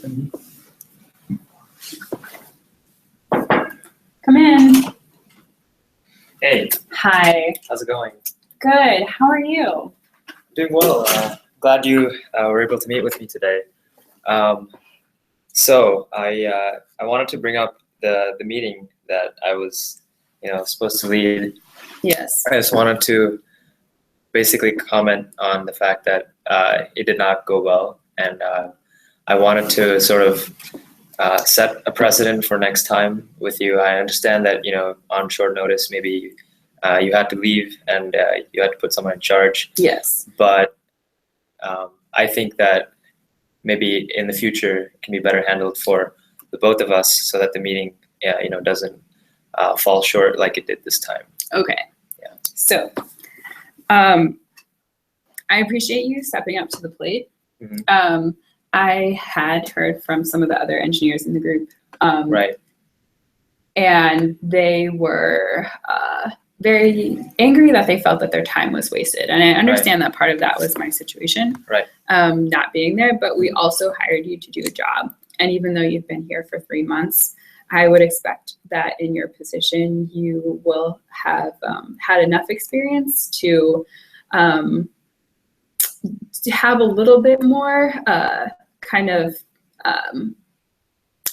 Come in. Hey, Hi. how's it going? Good. How are you? Doing well. Glad you were able to meet with me today. So I wanted to bring up the meeting that I was supposed to lead. Yes. I just wanted to basically comment on the fact that it did not go well, and I wanted to sort of set a precedent for next time with you. I understand that on short notice maybe you had to leave and you had to put someone in charge. Yes. But I think that maybe in the future it can be better handled for the both of us, so that the meeting doesn't fall short like it did this time. Okay. Yeah. So, I appreciate you stepping up to the plate. Mm-hmm. I had heard from some of the other engineers in the group. Right. And they were very angry that they felt that their time was wasted. And I understand that part of that was my situation, Right. Not being there, but we also hired you to do a job. And even though you've been here for 3 months, I would expect that in your position, you will have had enough experience to have a little bit more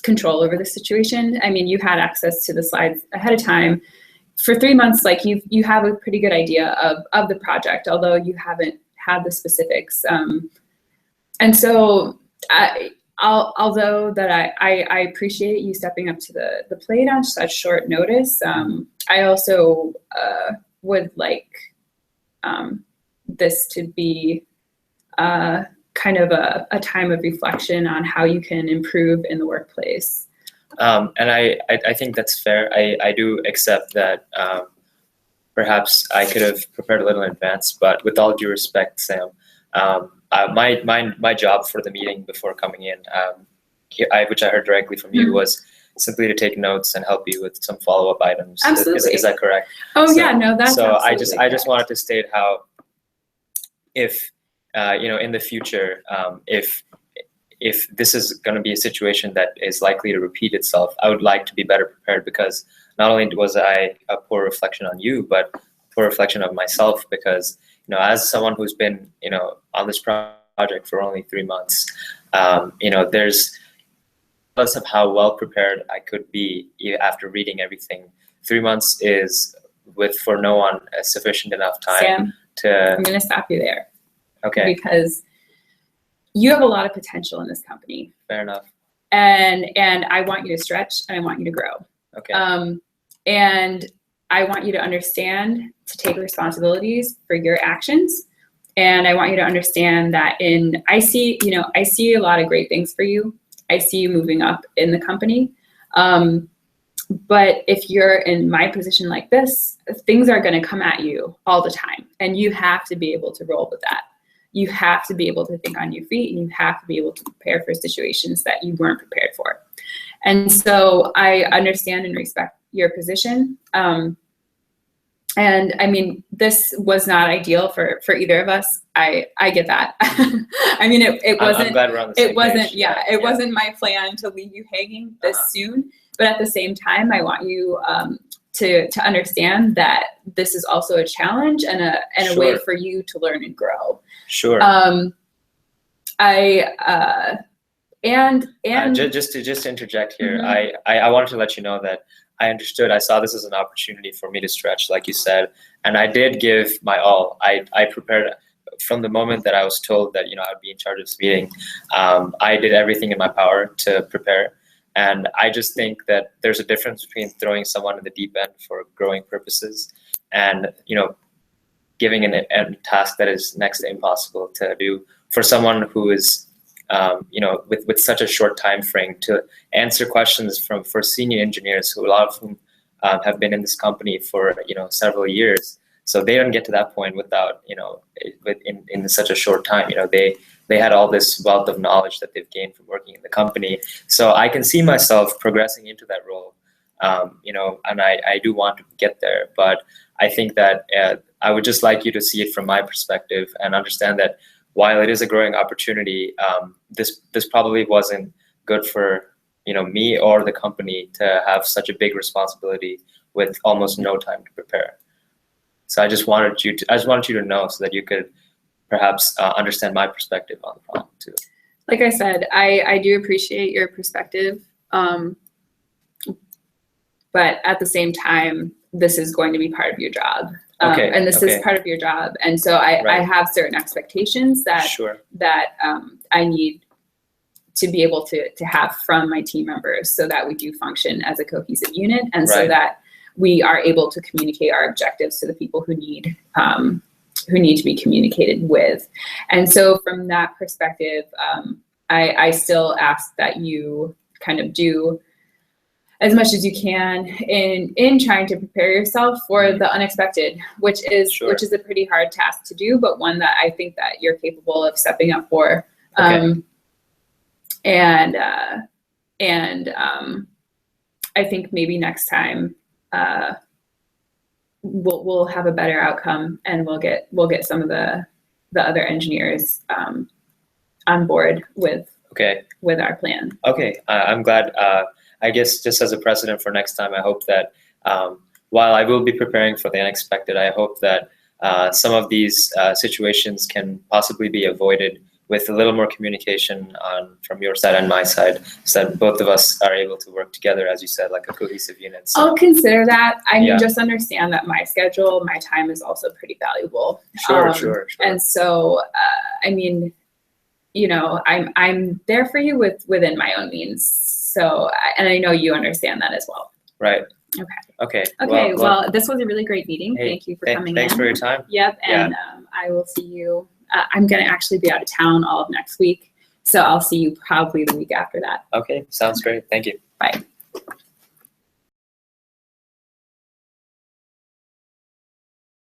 control over the situation. I mean, you had access to the slides ahead of time. For 3 months, like you have a pretty good idea of the project, although you haven't had the specifics. And so although that I appreciate you stepping up to the plate on such short notice, I also would like this to be kind of a time of reflection on how you can improve in the workplace. And I think that's fair. I do accept that perhaps I could have prepared a little in advance, but with all due respect, Sam, my job for the meeting before coming in, which I heard directly from you, was simply to take notes and help you with some follow-up items. Absolutely. Is that correct? Oh, so, yeah, no, that's so. Absolutely I just wanted to state how, if in the future, if this is going to be a situation that is likely to repeat itself, I would like to be better prepared, because not only was I a poor reflection on you, but a poor reflection of myself, because as someone who's been on this project for only 3 months, there's less of how well prepared I could be after reading everything. 3 months is, for no one, a sufficient enough time. Sam, I'm going to stop you there. Okay. Because you have a lot of potential in this company. Fair enough. And I want you to stretch, and I want you to grow. Okay. And I want you to understand to take responsibilities for your actions. And I want you to understand that I see a lot of great things for you. I see you moving up in the company. But if you're in my position like this, things are going to come at you all the time. And you have to be able to roll with that. You have to be able to think on your feet, and you have to be able to prepare for situations that you weren't prepared for. And so I understand and respect your position. And I mean, this was not ideal for either of us. I get that. I mean, it wasn't. I'm glad we're on the same It wasn't. page. Yeah, it wasn't my plan to leave you hanging this soon. But at the same time, I want you to understand that this is also a challenge and a way for you to learn and grow. Sure. Just to interject here, Mm-hmm. I wanted to let you know that I understood. I saw this as an opportunity for me to stretch, like you said, and I did give my all. I prepared from the moment that I was told that I would be in charge of this meeting. I did everything in my power to prepare, and I just think that there's a difference between throwing someone in the deep end for growing purposes and giving a task that is next to impossible to do for someone who is with such a short time frame to answer questions for senior engineers, who a lot of whom have been in this company for several years. So they don't get to that point without in such a short time. They had all this wealth of knowledge that they've gained from working in the company. So I can see myself progressing into that role, and I do want to get there. But I think that I would just like you to see it from my perspective and understand that while it is a growing opportunity, this probably wasn't good for, me or the company to have such a big responsibility with almost no time to prepare. So I just wanted you to know so that you could perhaps understand my perspective on the problem too. Like I said, I do appreciate your perspective, but at the same time, this is going to be part of your job. And this is part of your job. And so I have certain expectations that Sure. that I need to be able to have from my team members so that we do function as a cohesive unit, and so that we are able to communicate our objectives to the people who need to be communicated with. And so from that perspective, I still ask that you kind of do as much as you can in trying to prepare yourself for the unexpected, which is a pretty hard task to do, but one that I think that you're capable of stepping up for. I think maybe next time we'll have a better outcome, and we'll get some of the other engineers on board with our plan. Okay, I'm glad. I guess just as a precedent for next time, I hope that while I will be preparing for the unexpected, I hope that some of these situations can possibly be avoided with a little more communication from your side and my side, so that both of us are able to work together, as you said, like a cohesive unit. So, I'll consider that. I mean, just understand that my schedule, my time is also pretty valuable. Sure. And so, I mean, I'm there for you within my own means. So, and I know you understand that as well. Right. Okay. Okay. Well, this was a really great meeting. Hey, Thank you for coming in. Thanks for your time. Yep. And I will see you. I'm going to actually be out of town all of next week, so I'll see you probably the week after that. Okay. Sounds great. Thank you.